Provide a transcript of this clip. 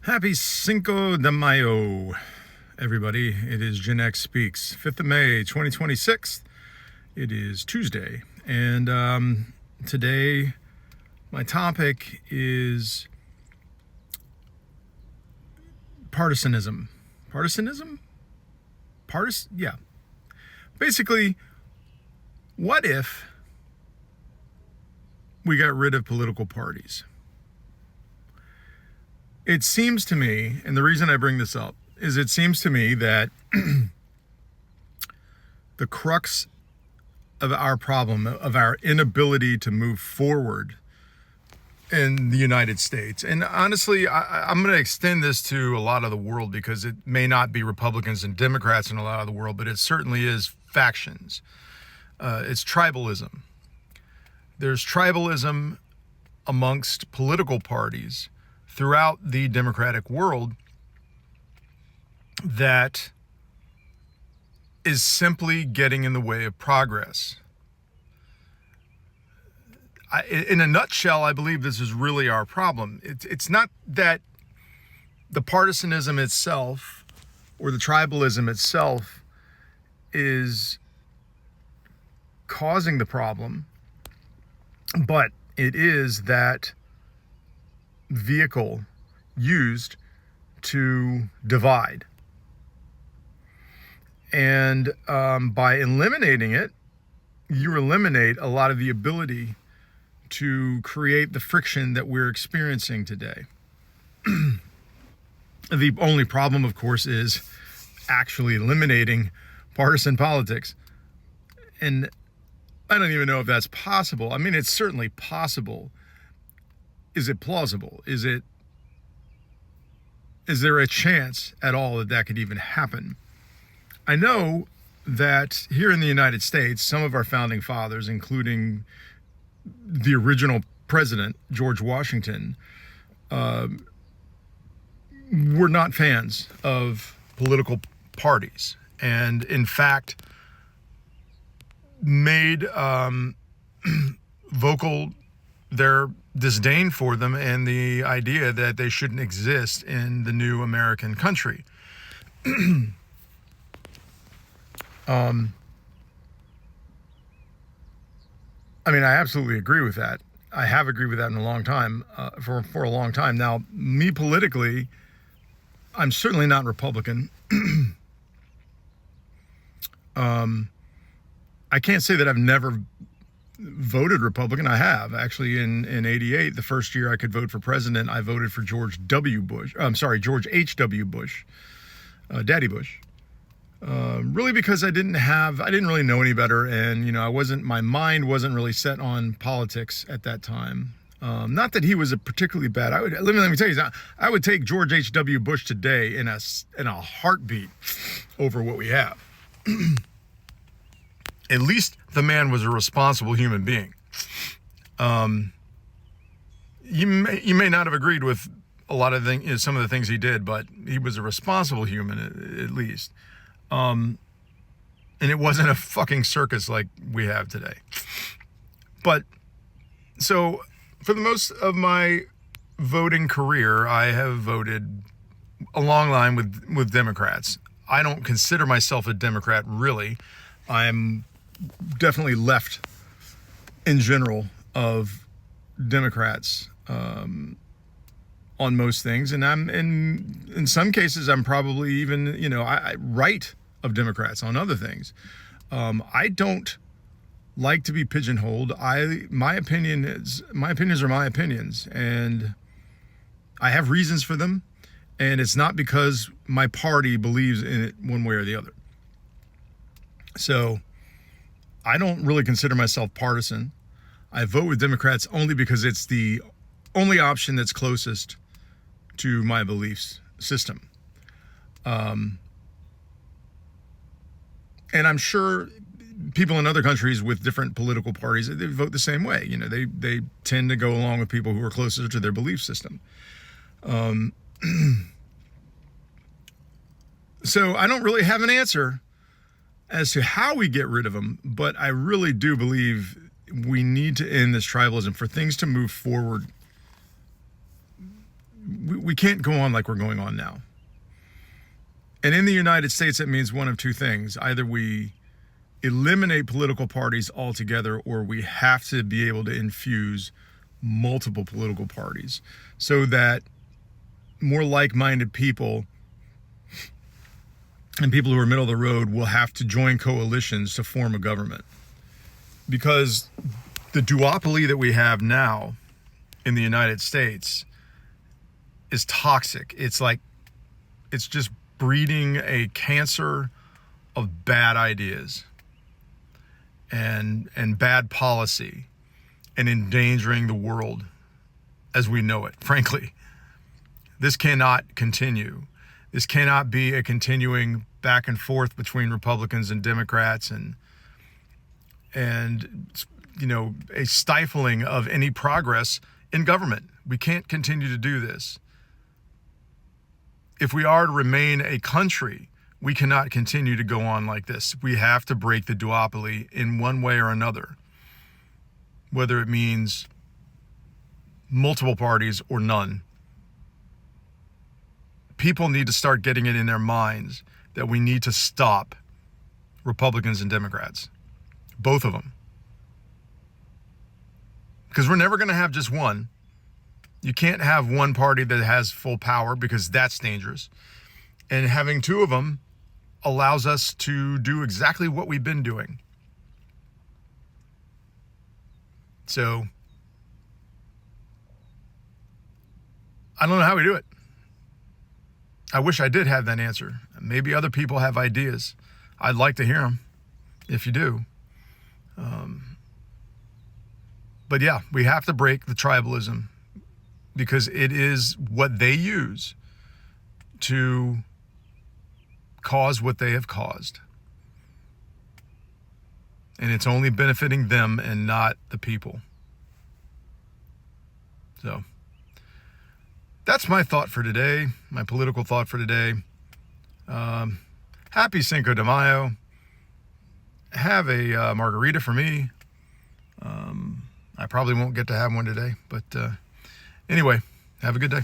Happy Cinco de Mayo, everybody. It is Gen X Speaks, 5th of May, 2026. It is Tuesday. And today, my topic is partisanism. Partisanism? Yeah. Basically, what if we got rid of political parties? It seems to me, and the reason I bring this up, is it seems to me that the crux of our problem, of our inability to move forward in the United States, and honestly, I'm going to extend this to a lot of the world because it may not be Republicans and Democrats in a lot of the world, but it certainly is factions. It's tribalism. There's tribalism amongst political parties throughout the democratic world that is simply getting in the way of progress. In a nutshell, I believe this is really our problem. It's not that the partisanism itself or the tribalism itself is causing the problem, but it is that vehicle used to divide. And by eliminating it, you eliminate a lot of the ability to create the friction that we're experiencing today. The only problem, of course, is actually eliminating partisan politics. And I don't even know if that's possible. I mean, it's certainly possible. Is it plausible? Is there a chance at all that that could even happen? I know that here in the United States, some of our founding fathers, including the original president, George Washington, were not fans of political parties, and in fact made vocal their disdain for them and the idea that they shouldn't exist in the new American country. I mean, I absolutely agree with that. I have agreed with that in a long time, for a long time. Now, me politically, I'm certainly not Republican. I can't say that I've never voted Republican. I have. Actually, in 88, the first year I could vote for president, I voted for George H.W. Bush, Daddy Bush. Really because I didn't really know any better, and my mind wasn't really set on politics at that time. Not that he was a particularly bad. Let me tell you something. I would take George H.W. Bush today in a heartbeat over what we have. At least the man was a responsible human being. You may not have agreed with a lot of some of the things he did, but he was a responsible human at least. And it wasn't a fucking circus like we have today. But so for the most of my voting career, I have voted a long line with Democrats. I don't consider myself a Democrat, really. I'm definitely left in general of Democrats on most things, and I'm in some cases I'm probably even I right of Democrats on other things. I don't like to be pigeonholed. My opinions are my opinions, and I have reasons for them, and it's not because my party believes in it one way or the other. So I don't really consider myself partisan. I vote with Democrats only because it's the only option that's closest to my beliefs system. And I'm sure people in other countries with different political parties, they vote the same way. They tend to go along with people who are closer to their belief system. So I don't really have an answer as to how we get rid of them, but I really do believe we need to end this tribalism for things to move forward. we can't go on like we're going on now. And in the United States, that means one of two things. Either we eliminate political parties altogether, or we have to be able to infuse multiple political parties so that more like-minded people and people who are middle of the road will have to join coalitions to form a government. Because the duopoly that we have now in the United States is toxic. It's just breeding a cancer of bad ideas and bad policy and endangering the world as we know it. Frankly, this cannot continue. This cannot be a continuing back and forth between Republicans and Democrats and a stifling of any progress in government. We can't continue to do this. If we are to remain a country, we cannot continue to go on like this. We have to break the duopoly in one way or another, whether it means multiple parties or none. People need to start getting it in their minds that we need to stop Republicans and Democrats, both of them. Because we're never going to have just one. You can't have one party that has full power, because that's dangerous. And having two of them allows us to do exactly what we've been doing. So I don't know how we do it. I wish I did have that answer. Maybe other people have ideas. I'd like to hear them if you do. But yeah, we have to break the tribalism, because it is what they use to cause what they have caused. And it's only benefiting them and not the people. So that's my thought for today, my political thought for today. Happy Cinco de Mayo. Have a margarita for me. I probably won't get to have one today, but anyway, have a good day.